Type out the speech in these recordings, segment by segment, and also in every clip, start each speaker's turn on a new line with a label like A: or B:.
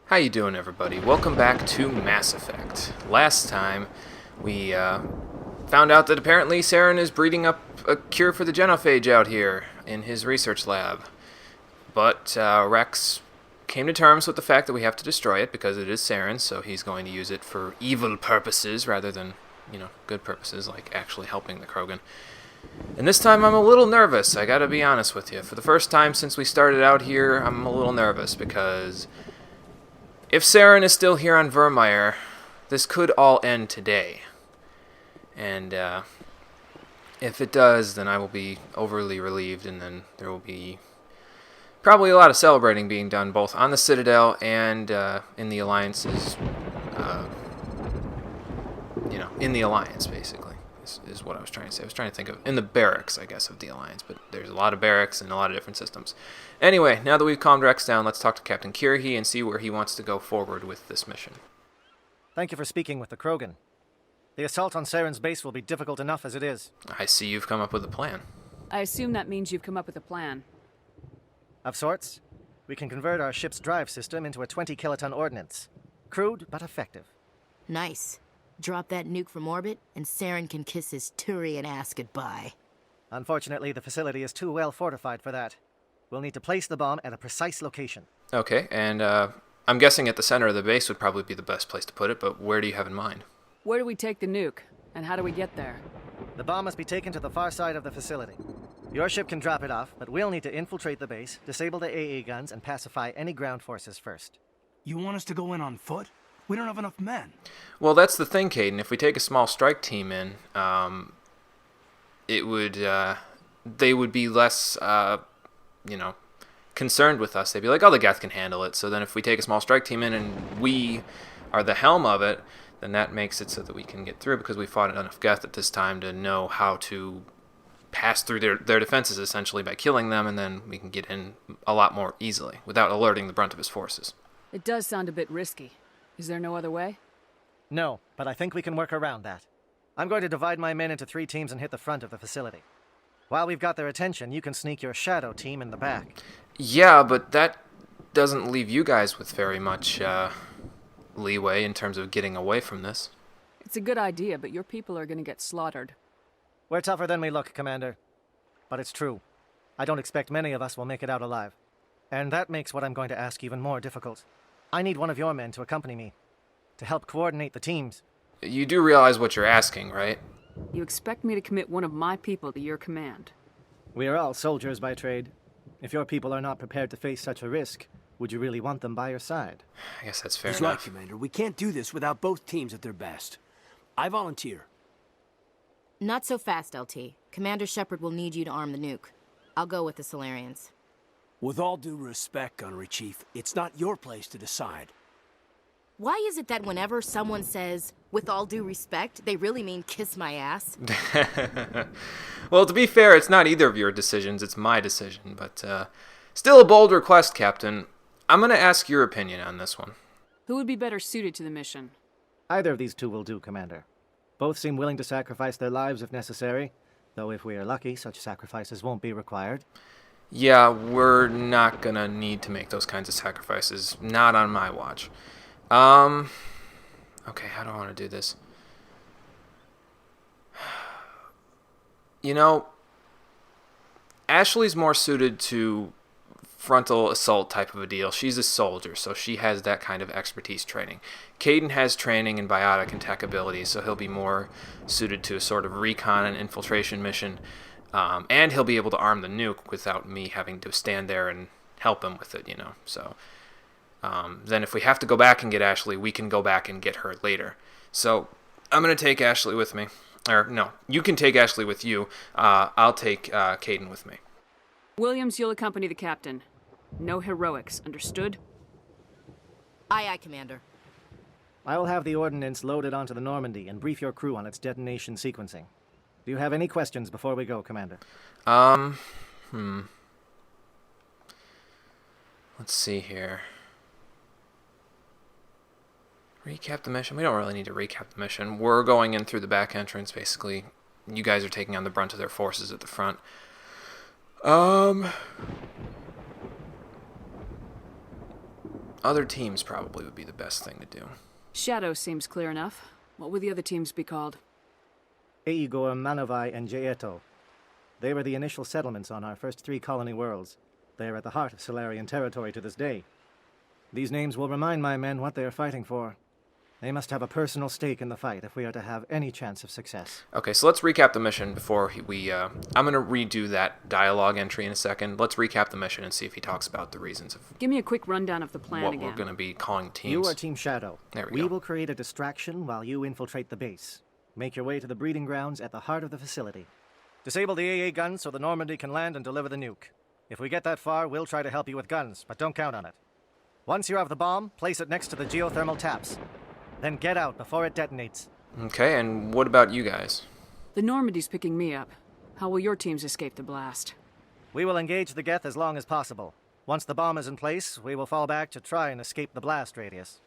A: How you doing, everybody? Welcome back to Mass Effect. Last time, we found out that apparently Saren is breeding up a cure for the genophage out here in his research lab. But Rex came to terms with the fact that we have to destroy it because it is Saren, so he's going to use it for evil purposes rather than, good purposes like actually helping the Krogan. And this time I'm a little nervous, I gotta be honest with you. For the first time since we started out here, I'm a little nervous because if Saren is still here on Vermeer, this could all end today. And if it does, then I will be overly relieved, and then there will be probably a lot of celebrating being done both on the Citadel and in the Alliance's, in the Alliance, basically, is what I was trying to say. I was trying to think of, in the barracks, I guess, of the Alliance, but there's a lot of barracks and a lot of different systems. Anyway, now that we've calmed Rex down, let's talk to Captain Kirrahe and see where he wants to go forward with this mission.
B: Thank you for speaking with the Krogan. The assault on Saren's base will be difficult enough as it is.
A: I see you've come up with a plan.
C: I assume that means you've come up with a plan.
B: Of sorts. We can convert our ship's drive system into a 20-kiloton ordnance. Crude, but effective.
D: Nice. Drop that nuke from orbit, and Saren can kiss his Turian ass goodbye.
B: Unfortunately, the facility is too well fortified for that. We'll need to place the bomb at a precise location.
A: Okay, and I'm guessing at the center of the base would probably be the best place to put it, but where do you have in mind?
C: Where do we take the nuke, and how do we get there?
B: The bomb must be taken to the far side of the facility. Your ship can drop it off, but we'll need to infiltrate the base, disable the AA guns, and pacify any ground forces first.
E: You want us to go in on foot? We don't have enough men.
A: Well, that's the thing, Caden. If we take a small strike team in, it would, they would be less, concerned with us. They'd be like, oh, the Geth can handle it. So then if we take a small strike team in and we are the helm of it, then that makes it so that we can get through because we fought enough Geth at this time to know how to pass through their defenses essentially by killing them, and then we can get in a lot more easily without alerting the brunt of his forces.
C: It does sound a bit risky. Is there no other way?
B: No, but I think we can work around that. I'm going to divide my men into 3 teams and hit the front of the facility. While we've got their attention, you can sneak your shadow team in the back.
A: Yeah, but that doesn't leave you guys with very much leeway in terms of getting away from this.
C: It's a good idea, but your people are going to get slaughtered.
B: We're tougher than we look, Commander. But it's true. I don't expect many of us will make it out alive. And that makes what I'm going to ask even more difficult. I need one of your men to accompany me, to help coordinate the teams.
A: You do realize what you're asking, right?
C: You expect me to commit one of my people to your command?
B: We are all soldiers by trade. If your people are not prepared to face such a risk, would you really want them by your side?
A: I guess that's fair
E: He's
A: enough.
E: right, Commander. We can't do this without both teams at their best. I volunteer.
D: Not so fast, LT. Commander Shepard will need you to arm the nuke. I'll go with the Solarians.
E: With all due respect, Gunnery Chief, it's not your place to decide.
D: Why is it that whenever someone says, with all due respect, they really mean kiss my ass?
A: Well, to be fair, it's not either of your decisions, it's my decision, but still a bold request, Captain. I'm going to ask your opinion on this one.
C: Who would be better suited to the mission?
B: Either of these 2 will do, Commander. Both seem willing to sacrifice their lives if necessary, though if we are lucky, such sacrifices won't be required.
A: Yeah, we're not going to need to make those kinds of sacrifices. Not on my watch. Okay, how do I want to do this? Ashley's more suited to frontal assault type of a deal. She's a soldier, so she has that kind of expertise training. Caden has training in biotic and tech abilities, so he'll be more suited to a sort of recon and infiltration mission. And he'll be able to arm the nuke without me having to stand there and help him with it, So then if we have to go back and get Ashley, we can go back and get her later. So I'm going to take Ashley with me. Or, no, you can take Ashley with you. I'll take Caden with me.
C: Williams, you'll accompany the captain. No heroics, understood?
D: Aye, Commander.
B: I will have the ordnance loaded onto the Normandy and brief your crew on its detonation sequencing. Do you have any questions before we go, Commander?
A: Let's see here. Recap the mission? We don't really need to recap the mission. We're going in through the back entrance, basically. You guys are taking on the brunt of their forces at the front. other teams probably would be the best thing to do.
C: Shadow seems clear enough. What would the other teams be called?
B: Igor, Manovai, and Jaeto. They were the initial settlements on our first 3 colony worlds. They are at the heart of Solarian territory to this day. These names will remind my men what they are fighting for. They must have a personal stake in the fight if we are to have any chance of success.
A: Okay, so let's recap the mission before I'm going to redo that dialogue entry in a second. Let's recap the mission and see if he talks about the reasons of
C: Give me a quick rundown of the plan
A: what
C: again.
A: we're going to be calling teams.
B: You are Team Shadow.
A: There we go.
B: We will create a distraction while you infiltrate the base. Make your way to the breeding grounds at the heart of the facility. Disable the AA guns so the Normandy can land and deliver the nuke. If we get that far, we'll try to help you with guns, but don't count on it. Once you have the bomb, place it next to the geothermal taps. Then get out before it detonates.
A: Okay, and what about you guys?
C: The Normandy's picking me up. How will your teams escape the blast?
B: We will engage the Geth as long as possible. Once the bomb is in place, we will fall back to try and escape the blast radius.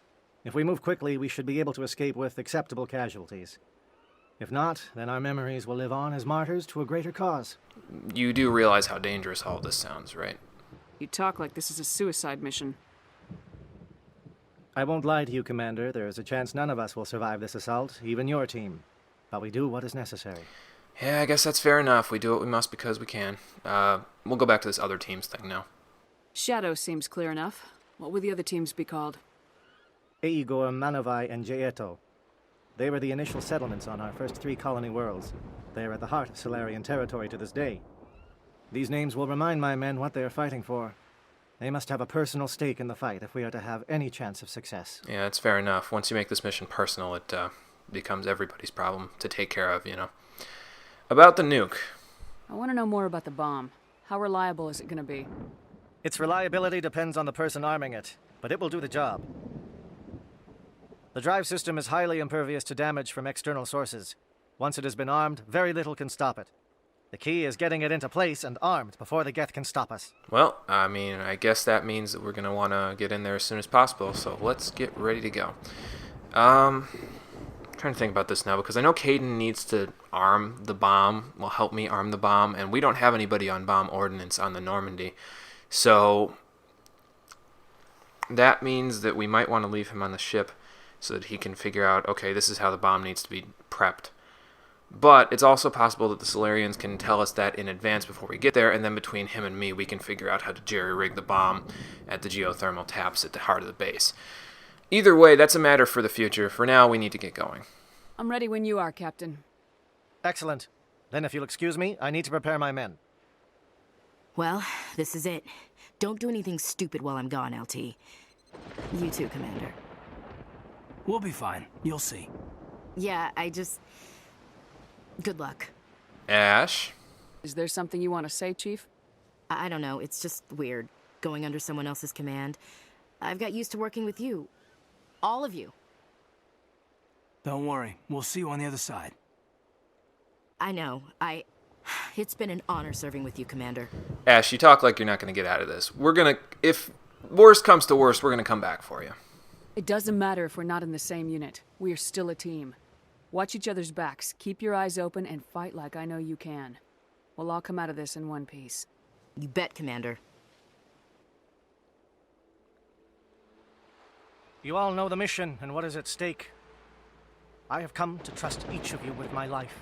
B: If we move quickly, we should be able to escape with acceptable casualties. If not, then our memories will live on as martyrs to a greater cause.
A: You do realize how dangerous all this sounds, right?
C: You talk like this is a suicide mission.
B: I won't lie to you, Commander. There is a chance none of us will survive this assault, even your team. But we do what is necessary.
A: Yeah, I guess that's fair enough. We do what we must because we can. We'll go back to this other teams thing now.
C: Shadow seems clear enough. What would the other teams be called?
B: Igor, Manovai, and Jaeto. They were the initial settlements on our first 3 colony worlds. They are at the heart of Solarian territory to this day. These names will remind my men what they are fighting for. They must have a personal stake in the fight if we are to have any chance of success.
A: Yeah, that's fair enough. Once you make this mission personal, it becomes everybody's problem to take care of, you know. About the nuke.
C: I want to know more about the bomb. How reliable is it going to be?
B: Its reliability depends on the person arming it, but it will do the job. The drive system is highly impervious to damage from external sources. Once it has been armed, very little can stop it. The key is getting it into place and armed before the Geth can stop us.
A: Well, I mean, I guess that means that we're going to want to get in there as soon as possible, so let's get ready to go. I'm trying to think about this now, because I know Caden needs to arm the bomb, will help me arm the bomb, and we don't have anybody on bomb ordnance on the Normandy. So that means that we might want to leave him on the ship so that he can figure out, okay, this is how the bomb needs to be prepped. But it's also possible that the Solarians can tell us that in advance before we get there, and then between him and me, we can figure out how to jerry-rig the bomb at the geothermal taps at the heart of the base. Either way, that's a matter for the future. For now, we need to get going.
C: I'm ready when you are, Captain.
B: Excellent. Then if you'll excuse me, I need to prepare my men.
D: Well, this is it. Don't do anything stupid while I'm gone, LT. You too, Commander.
E: We'll be fine. You'll see.
D: Yeah, Good luck.
A: Ash?
C: Is there something you want to say, Chief?
D: I don't know, it's just weird, going under someone else's command. I've got used to working with you. All of you.
E: Don't worry. We'll see you on the other side.
D: I know, It's been an honor serving with you, Commander.
A: Ash, you talk like you're not going to get out of this. If worst comes to worst, we're going to come back for you.
C: It doesn't matter if we're not in the same unit. We are still a team. Watch each other's backs, keep your eyes open, and fight like I know you can. We'll all come out of this in one piece.
D: You bet, Commander.
B: You all know the mission and what is at stake. I have come to trust each of you with my life,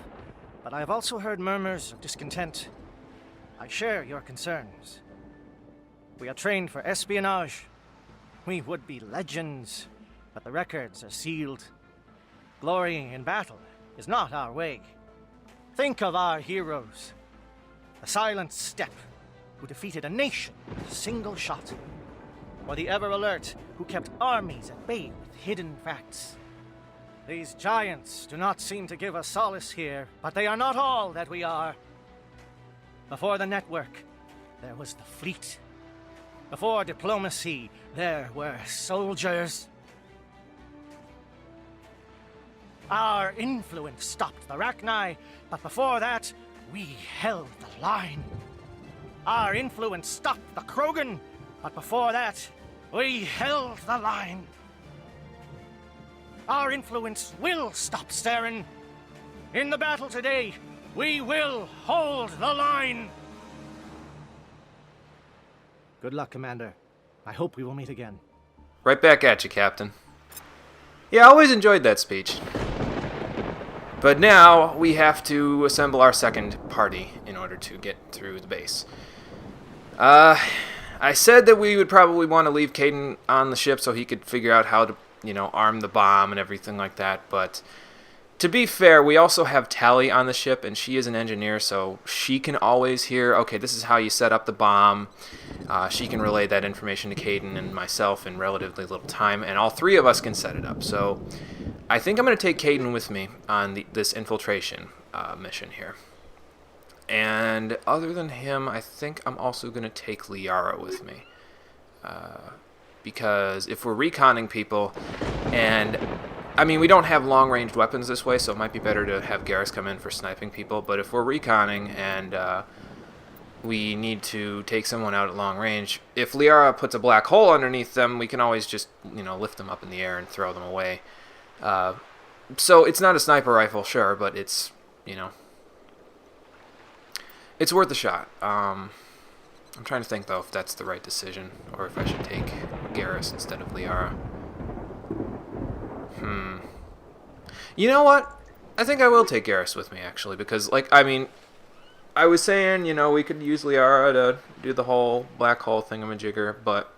B: but I have also heard murmurs of discontent. I share your concerns. We are trained for espionage. We would be legends, but the records are sealed. Glory in battle is not our way. Think of our heroes. The Silent Step, who defeated a nation with a single shot. Or the Ever Alert, who kept armies at bay with hidden facts. These giants do not seem to give us solace here, but they are not all that we are. Before the network, there was the fleet. Before diplomacy, there were soldiers. Our influence stopped the Rachni, but before that, we held the line. Our influence stopped the Krogan, but before that, we held the line. Our influence will stop Saren. In the battle today, we will hold the line. Good luck, Commander. I hope we will meet again.
A: Right back at you, Captain. Yeah, I always enjoyed that speech. But now we have to assemble our second party in order to get through the base. I said that we would probably want to leave Caden on the ship so he could figure out how to, arm the bomb and everything like that, but to be fair, we also have Tally on the ship, and she is an engineer, so she can always hear, okay, this is how you set up the bomb. She can relay that information to Caden and myself in relatively little time, and all three of us can set it up. So I think I'm going to take Caden with me on this infiltration mission here. And other than him, I think I'm also going to take Liara with me. Because if we're reconning people, and I mean, we don't have long-ranged weapons this way, so it might be better to have Garrus come in for sniping people. But if we're reconning and we need to take someone out at long range, if Liara puts a black hole underneath them, we can always just, lift them up in the air and throw them away. So it's not a sniper rifle, sure, but it's, it's worth a shot. I'm trying to think, though, if that's the right decision, or if I should take Garrus instead of Liara. You know what? I think I will take Garrus with me, actually, because, I was saying, we could use Liara to do the whole black hole thingamajigger, but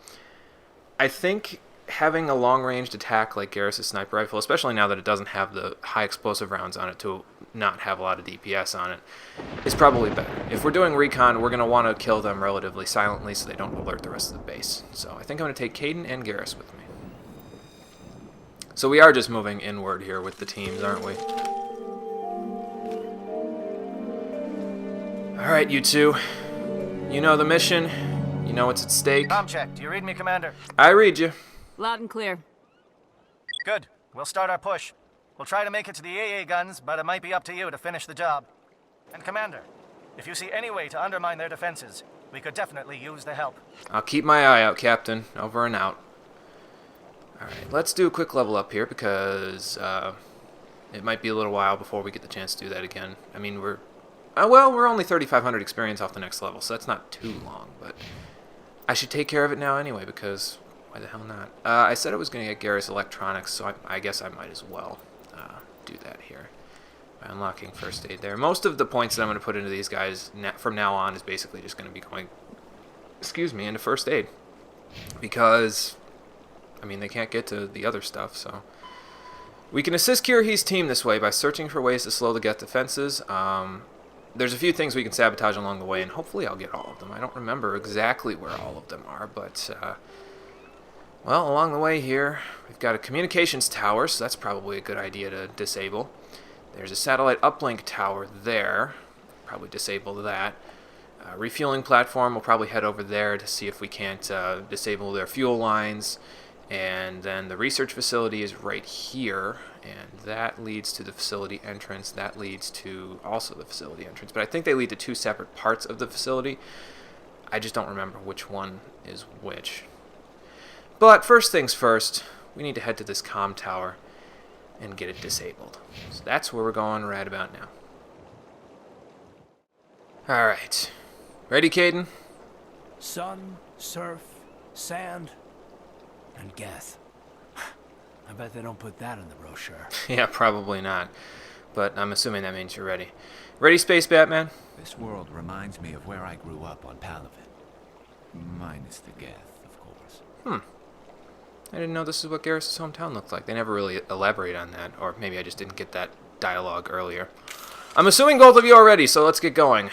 A: I think having a long-ranged attack like Garrus' sniper rifle, especially now that it doesn't have the high explosive rounds on it to not have a lot of DPS on it, is probably better. If we're doing recon, we're going to want to kill them relatively silently so they don't alert the rest of the base. So I think I'm going to take Caden and Garrus with me. So we are just moving inward here with the teams, aren't we? Alright, you two. You know the mission. You know what's at stake.
B: Com check. Do you read me, Commander?
A: I read you.
C: Loud and clear.
B: Good. We'll start our push. We'll try to make it to the AA guns, but it might be up to you to finish the job. And Commander, if you see any way to undermine their defenses, we could definitely use the help.
A: I'll keep my eye out, Captain. Over and out. Alright, let's do a quick level up here because it might be a little while before we get the chance to do that again. I mean, we're only 3,500 experience off the next level, so that's not too long, but I should take care of it now anyway because why the hell not? I said I was going to get Garrus electronics, so I guess I might as well do that here by unlocking first aid there. Most of the points that I'm going to put into these guys from now on is basically just going to be going, into first aid because they can't get to the other stuff, so we can assist Kirrahe's team this way by searching for ways to slow the Geth defenses. There's a few things we can sabotage along the way, and hopefully I'll get all of them. I don't remember exactly where all of them are, but, well, along the way here, we've got a communications tower, so that's probably a good idea to disable. There's a satellite uplink tower there. Probably disable that. Refueling platform, we'll probably head over there to see if we can't disable their fuel lines. And then the research facility is right here, and that leads to the facility entrance. That leads to also the facility entrance. But I think they lead to two separate parts of the facility. I just don't remember which one is which. But first things first, we need to head to this comm tower and get it disabled. So that's where we're going right about now. Alright. Ready, Caden?
E: Sun, surf, sand, and Geth. I bet they don't put that in the brochure.
A: Yeah, probably not. But I'm assuming that means you're ready. Ready, Space Batman?
F: This world reminds me of where I grew up on Palaven. Minus the Geth, of course.
A: I didn't know this is what Garrus' hometown looked like. They never really elaborate on that. Or maybe I just didn't get that dialogue earlier. I'm assuming both of you are ready, so let's get going.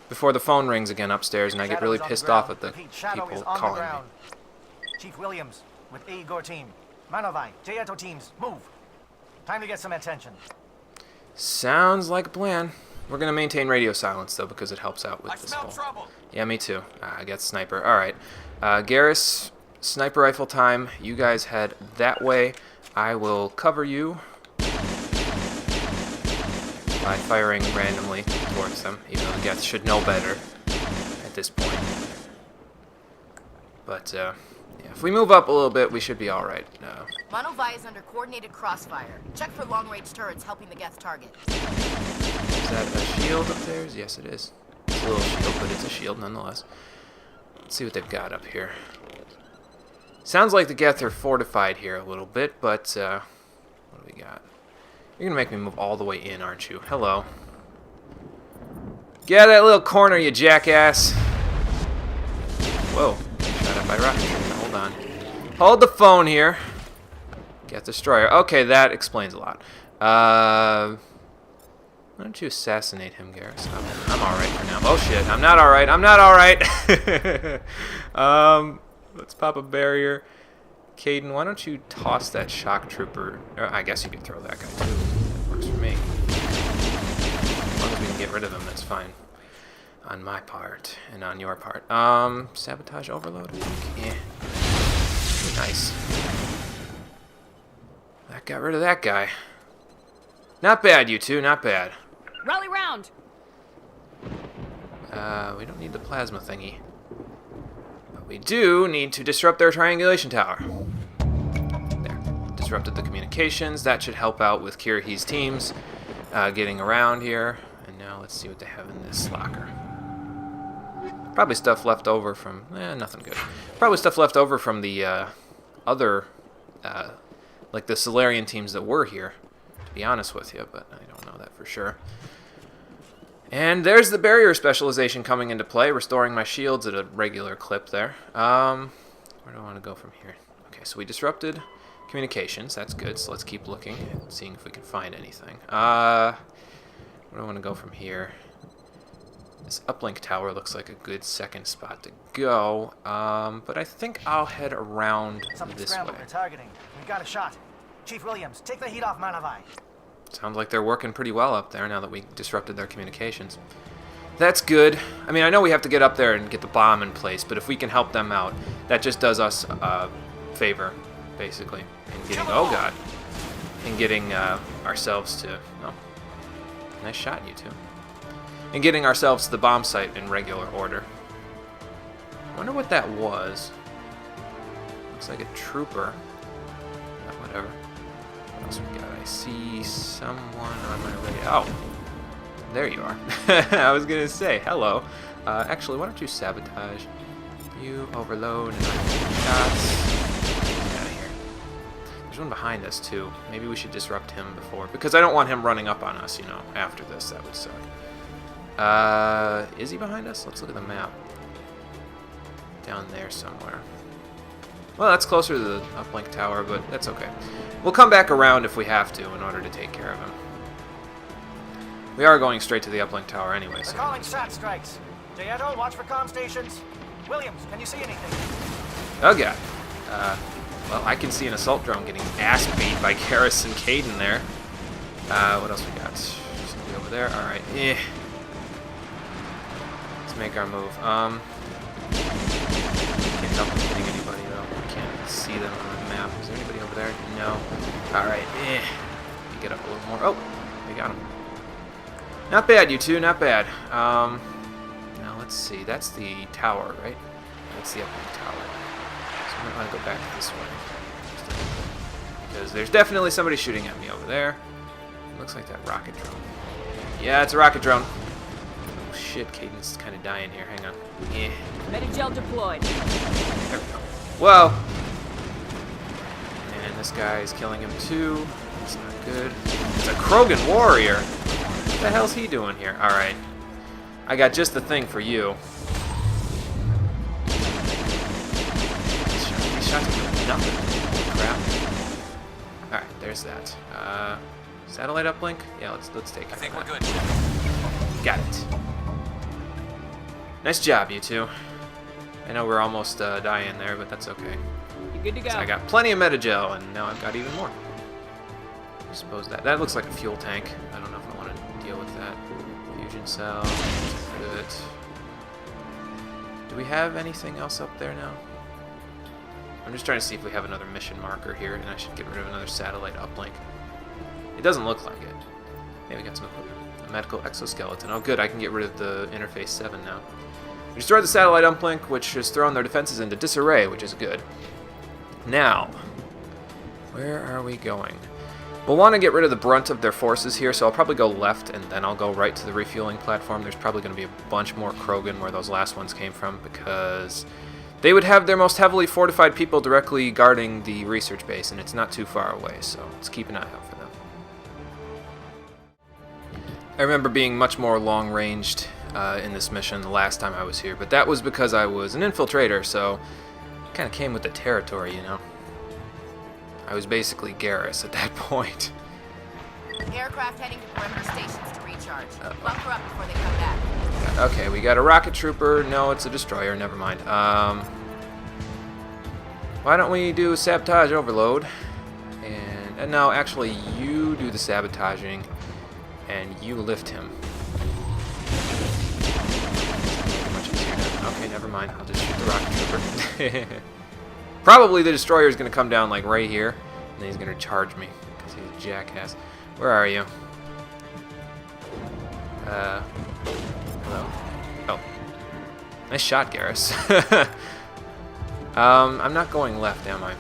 A: Before the phone rings again upstairs and I get really pissed off at the people calling me.
B: Chief Williams with A. Igor team. Manovai, Jaeto teams, move. Time to get some attention.
A: Sounds like a plan. We're going to maintain radio silence, though, because it helps out with this whole...
E: trouble.
A: Yeah, me too. I got sniper. Alright. Garrus, sniper rifle time. You guys head that way. I will cover you by firing randomly towards them, even though the Geth should know better at this point. But, yeah, if we move up a little bit, we should be alright.
D: Manovai is under coordinated crossfire. Check for long-range turrets helping the Geth target.
A: Is that a shield up there? Yes, it is. It's a little shield, but it's a shield nonetheless. Let's see what they've got up here. Sounds like the Geth are fortified here a little bit, but what do we got? You're gonna make me move all the way in, aren't you? Hello. Get out of that little corner, you jackass. Whoa. Shot up by rocket. Hold on. Hold the phone here. Geth destroyer. Okay, that explains a lot. Why don't you assassinate him, Garrus? I'm alright for now. Oh shit, I'm not alright. I'm not alright. Let's pop a barrier. Caden, why don't you toss that shock trooper? Or I guess you could throw that guy too. That works for me. As long as we can get rid of him, that's fine. On my part and on your part. Sabotage overload? Yeah. Nice. That got rid of that guy. Not bad, you two, not bad.
C: Rally round!
A: We don't need the plasma thingy. But we do need to disrupt their triangulation tower. There. Disrupted the communications. That should help out with Kirrahe's teams getting around here. And now let's see what they have in this locker. Probably stuff left over from... nothing good. Probably stuff left over from the other... like the Solarian teams that were here, to be honest with you, but I don't know that for sure. And there's the barrier specialization coming into play, restoring my shields at a regular clip there. Where do I want to go from here? Okay, so we disrupted communications. That's good, so let's keep looking and seeing if we can find anything. Where do I want to go from here? This uplink tower looks like a good second spot to go, but I think I'll head around this way.
B: They're targeting. We've got a shot. Chief Williams, take the heat off Manavai.
A: Sounds like they're working pretty well up there now that we disrupted their communications. That's good. I mean, I know we have to get up there and get the bomb in place, but if we can help them out, that just does us a favor, basically. In getting, oh god, in getting ourselves to, oh, nice shot, you two. In getting ourselves to the bomb site in regular order. I wonder what that was. Looks like a trooper. Whatever. What else we got? I see someone on my radar. Oh, there you are. I was gonna say hello. Actually, why don't you sabotage? You overload and shots. Get out of here. There's one behind us too. Maybe we should disrupt him before, because I don't want him running up on us. You know, after this, that would suck. Is he behind us? Let's look at the map. Down there somewhere. Well, that's closer to the uplink tower, but that's okay. We'll come back around if we have to in order to take care of him. We are going straight to the uplink tower anyway,
B: They're
A: so...
B: calling SAT strikes. Jayeto, watch for comm stations. Williams, can you see anything?
A: Oh, God. Well, I can see an assault drone getting ass beat by Garrus and Caden there. What else we got? Somebody over there. Alright. Let's make our move. Can't tell if I'm hitting anybody, though. I can't see them on the map. Is there anybody over there? No. Alright. You get up a little more. Oh! We got him. Not bad, you two. Not bad. Now, let's see. That's the tower, right? That's the uplink tower. So I might want to go back this way. Because there's definitely somebody shooting at me over there. It looks like that rocket drone. Yeah, it's a rocket drone. Oh, shit. Caden's kind of dying here. Hang on. Yeah.
C: Medigel deployed.
A: There we go. Whoa! And this guy is killing him too. That's not good. It's a Krogan warrior. What the hell's he doing here? Alright. I got just the thing for you. These shots are doing nothing. Crap. Alright, there's that. Satellite uplink? Yeah, let's take it. I think we're good. Got it. Nice job, you two. I know we're almost dying there, but that's okay.
C: You're good to go.
A: I got plenty of metagel, and now I've got even more. I suppose that looks like a fuel tank. I don't know if I want to deal with that. Fusion cell. Good. Do we have anything else up there now? I'm just trying to see if we have another mission marker here, and I should get rid of another satellite uplink. It doesn't look like it. Hey, we got some equipment. A medical exoskeleton. Oh, good. I can get rid of the interface 7 now. We destroyed the satellite uplink, which has thrown their defenses into disarray, which is good. Now, where are we going? We'll want to get rid of the brunt of their forces here, so I'll probably go left, and then I'll go right to the refueling platform. There's probably going to be a bunch more Krogan where those last ones came from, because They would have their most heavily fortified people directly guarding the research base, and it's not too far away, so let's keep an eye out for them. I remember being much more long-ranged in this mission the last time I was here, but that was because I was an infiltrator, so it kind of came with the territory, you know. I was basically Garrus at that point.
D: Aircraft heading to perimeter stations to recharge. Bunker up before they come back.
A: Okay, we got a rocket trooper. No, it's a destroyer. Never mind. Why don't we do sabotage overload? And no, actually, you do the sabotaging, and you lift him. Much easier now. Okay, never mind. I'll just shoot the rocket trooper. Probably the destroyer is going to come down like right here, and then he's going to charge me because he's a jackass. Where are you? Hello. Oh. Nice shot, Garrus. I'm not going left, am I?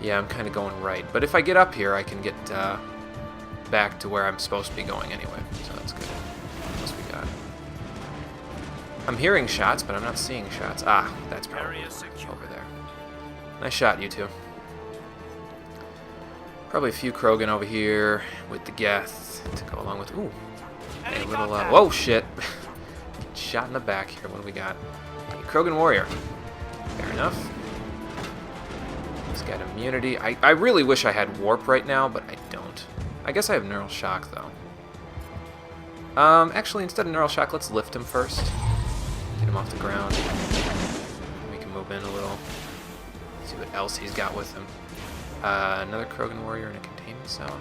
A: Yeah, I'm kind of going right. But if I get up here, I can get back to where I'm supposed to be going anyway. So that's good. What else we got? I'm hearing shots, but I'm not seeing shots. Ah, that's probably over there. Nice shot, you two. Probably a few Krogan over here with the Geth to go along with. Ooh. A little, whoa, shit. Shot in the back here. What do we got? A Krogan warrior. Fair enough. He's got immunity. I really wish I had warp right now, but I don't. I guess I have neural shock, though. Actually, instead of neural shock, let's lift him first. Get him off the ground. We can move in a little. See what else he's got with him. Another Krogan warrior in a containment cell.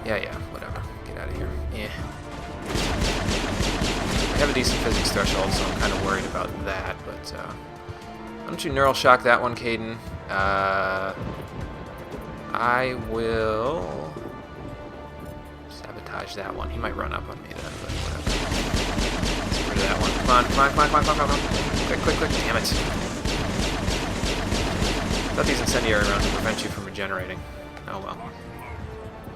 A: Yeah, whatever. Get out of here. Yeah. I have a decent physics threshold, so I'm kind of worried about that, but, why don't you neural shock that one, Caden? I will sabotage that one. He might run up on me then, but whatever. Let's get rid of that one. Come on. Quick. Damn it. I thought these incendiary rounds would prevent you from regenerating. Oh well.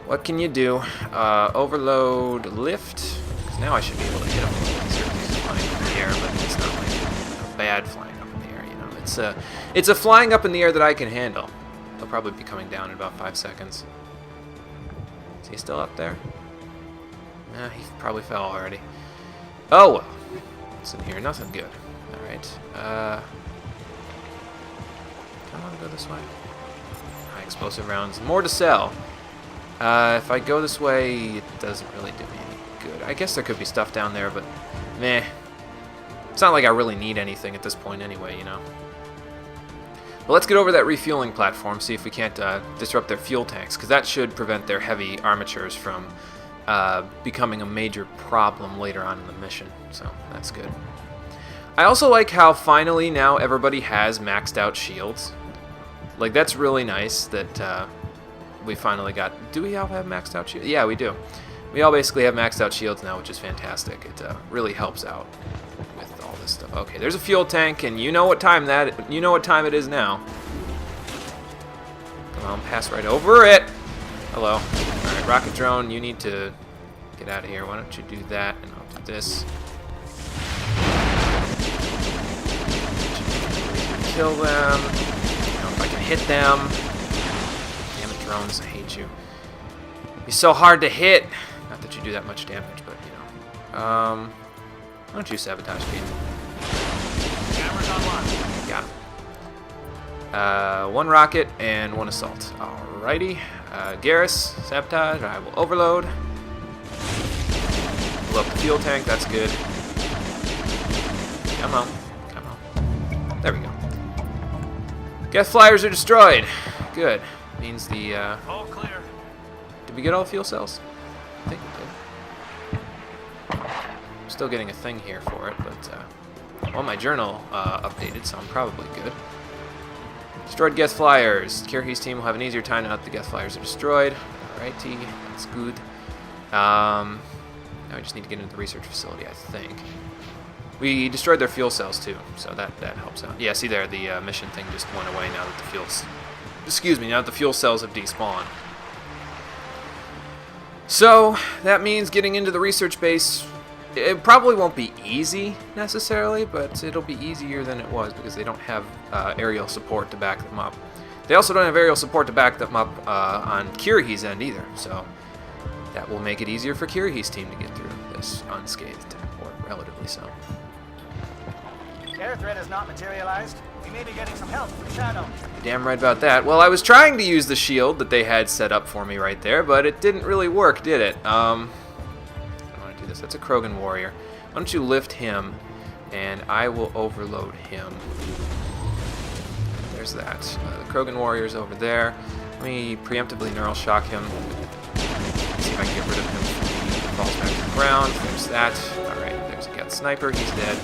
A: What can you do? Overload lift. Because now I should be able to hit him. He's flying up in the air, but it's not like a bad flying up in the air, you know. It's a flying up in the air that I can handle. He'll probably be coming down in about 5 seconds. Is he still up there? Nah, he probably fell already. Oh well. What's in here? Nothing good. Alright. I want to go this way. High explosive rounds. More to sell. If I go this way, it doesn't really do me any good. I guess there could be stuff down there, but meh. It's not like I really need anything at this point anyway, you know. But let's get over that refueling platform, see if we can't disrupt their fuel tanks, because that should prevent their heavy armatures from becoming a major problem later on in the mission. So that's good. I also like how finally now everybody has maxed out shields. Like, that's really nice that we finally got... Do we all have maxed out shields? Yeah, we do. We all basically have maxed out shields now, which is fantastic. It really helps out with all this stuff. Okay, there's a fuel tank, and you know what time it is now. Come on, pass right over it. Hello. All right, rocket drone, you need to get out of here. Why don't you do that, and I'll do this. Kill them. You know, if I can hit them. Damn it, drones, I hate you. You're so hard to hit. Not that you do that much damage, but you know. Why don't you sabotage me?
E: Cameras online.
A: Got him. One rocket and one assault. Alrighty. Garrus, sabotage. I will overload. Blow up the fuel tank. That's good. Come on. There we go. Geth flyers are destroyed. Good. Means the,
E: All clear.
A: Did we get all fuel cells? I think we did. I'm still getting a thing here for it, but, well, my journal, updated, so I'm probably good. Destroyed Geth flyers. Kirrahe's team will have an easier time now that the Geth flyers are destroyed. Alrighty. That's good. Now we just need to get into the research facility, I think. We destroyed their fuel cells too, so that helps out. Yeah, see there, the mission thing just went away now that the now that the fuel cells have despawned. So that means getting into the research base It probably won't be easy, necessarily, but it'll be easier than it was because they don't have aerial support to back them up. They also don't have aerial support to back them up on Kirrahe's end either, so that will make it easier for Kirrahe's team to get through this unscathed, or relatively so.
B: Air threat has not materialized. We may be getting some help from Shadow.
A: You're damn right about that. Well, I was trying to use the shield that they had set up for me right there, but it didn't really work, did it? I want to do this. That's a Krogan warrior. Why don't you lift him, and I will overload him. There's that. The Krogan warrior's over there. Let me preemptively neural shock him. See if I can get rid of him before he falls back to the ground. There's that. Alright, there's a Geth sniper. He's dead.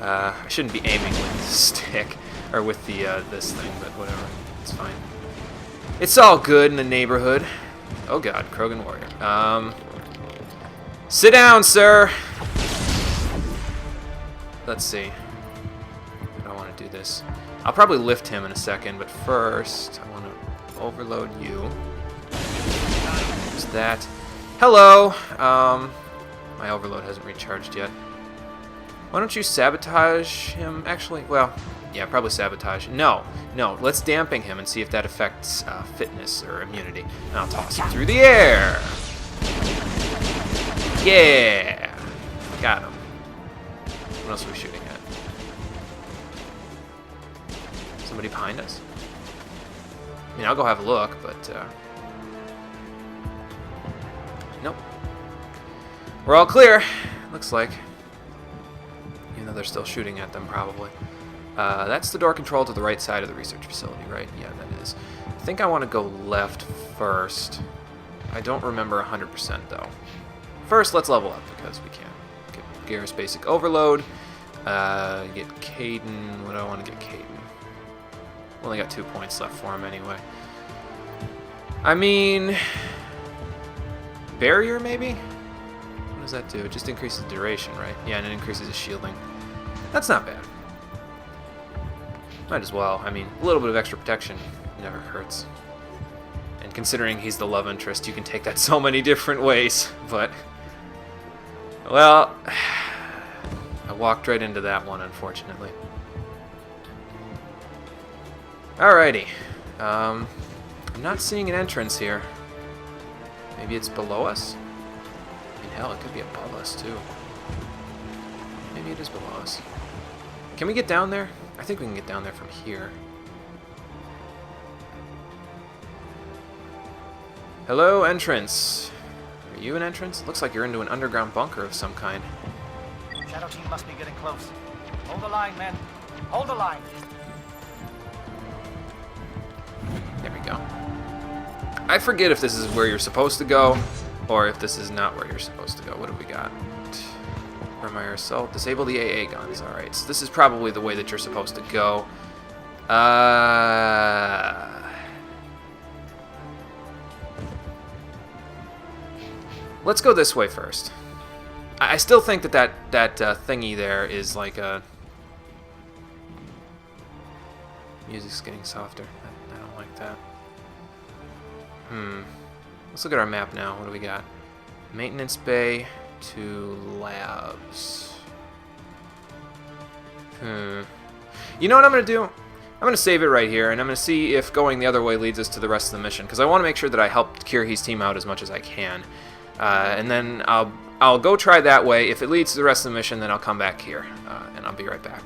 A: I shouldn't be aiming with the stick, or with the this thing, but whatever. It's fine. It's all good in the neighborhood. Oh god, Krogan warrior. Sit down, sir! Let's see. I don't want to do this. I'll probably lift him in a second, but first, I want to overload you. There's that. Hello! My overload hasn't recharged yet. Why don't you sabotage him? Actually, well, yeah, probably sabotage. No, let's dampen him and see if that affects fitness or immunity. And I'll toss him through the air. Yeah! Got him. What else are we shooting at? Somebody behind us? I mean, I'll go have a look, but nope. We're all clear, looks like. Even though they're still shooting at them, probably. That's the door control to the right side of the research facility, right? Yeah, that is. I think I want to go left first. I don't remember 100% though. First, let's level up because we can. Get Garrus basic overload. Get Caden. What do I want to get Caden? Only got 2 points left for him anyway. I mean, barrier maybe? What does that do? It just increases duration, right? Yeah, and it increases his shielding. That's not bad. Might as well. I mean, a little bit of extra protection never hurts. And considering he's the love interest, you can take that so many different ways. But, well, I walked right into that one, unfortunately. Alrighty. I'm not seeing an entrance here. Maybe it's below us? I mean, hell, it could be above us, too. Maybe it is below us. Can we get down there? I think we can get down there from here. Hello, entrance. Are you an entrance? Looks like you're into an underground bunker of some kind.
B: Shadow team must be getting close. Hold the line, men. Hold the line.
A: There we go. I forget if this is where you're supposed to go, or if this is not where you're supposed to go. What have we got? Primary assault. Disable the AA guns. Alright, so this is probably the way that you're supposed to go. Let's go this way first. I still think that thingy there is like a... Music's getting softer. I don't like that. Let's look at our map now. What do we got? Maintenance bay to labs. You know what I'm going to do? I'm going to save it right here, and I'm going to see if going the other way leads us to the rest of the mission, because I want to make sure that I help Kirrahe's team out as much as I can. And then I'll go try that way. If it leads to the rest of the mission, then I'll come back here, and I'll be right back.